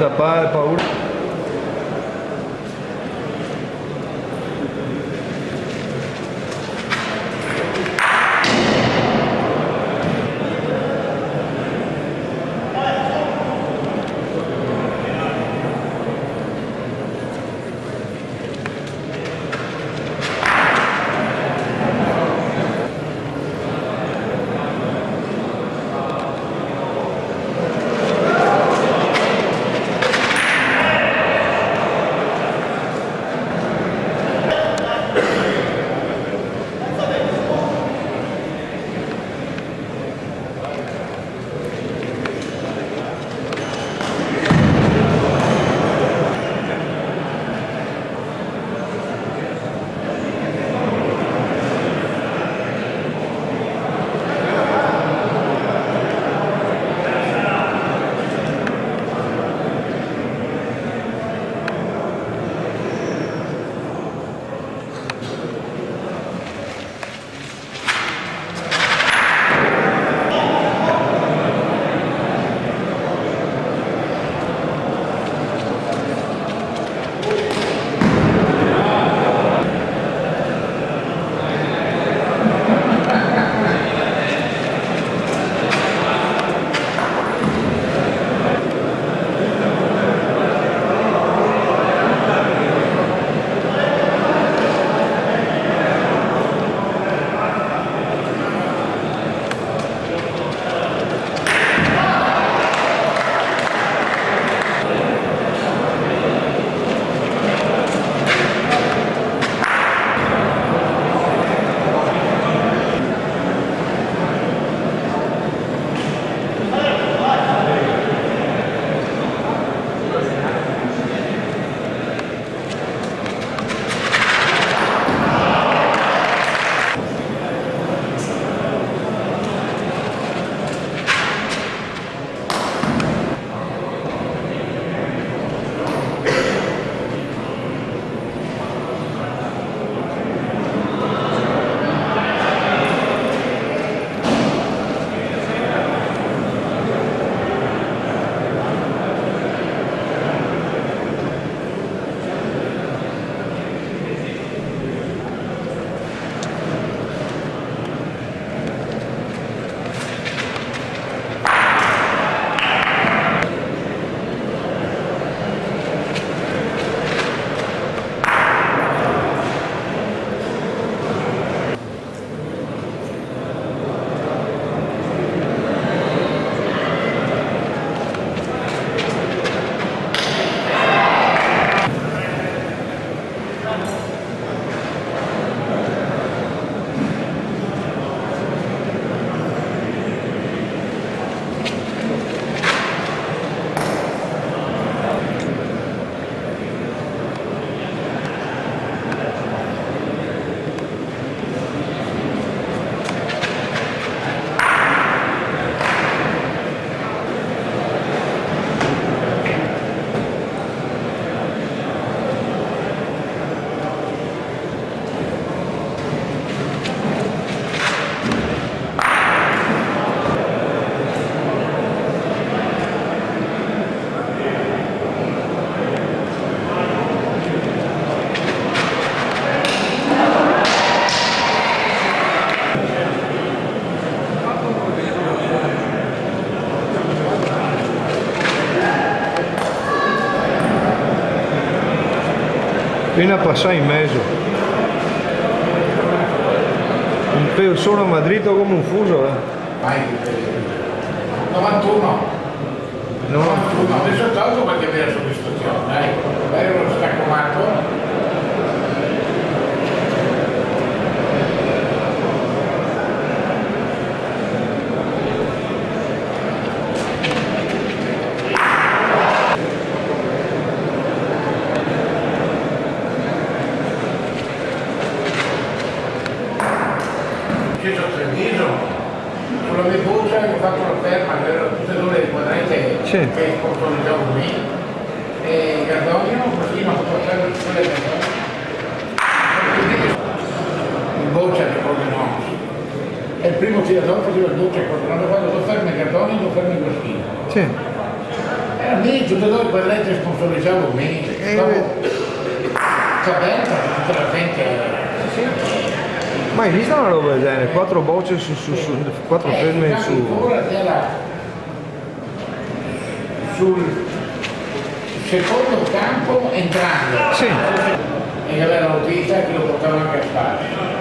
senza paura. Viene a passare in mezzo. Un pelo solo a Madrid come un fuso, Vai, 91. 91, adesso tolgo qualche vera soddisfazione, dai. Bello lo staccomato. Con la mia voce ho fatto la ferma, tutte e due le quadrette che sponsorizzavo qui e Gardonio così mi ha fatto la ferma su quelle il Boccia che proprio no. È il primo tirador che faceva il Boccia, quando hanno fatto due ferme Gardonio e due ferme Guaschino. Sì. Era lì, tutte e due quelle sponsorizzavo me. Caperta, tutta la gente. Mai vista una roba del genere? 4 bocce su 4 ferme su. Ancora c'era sul secondo campo entrando. Sì. E aveva l'autista che lo portava anche a fare.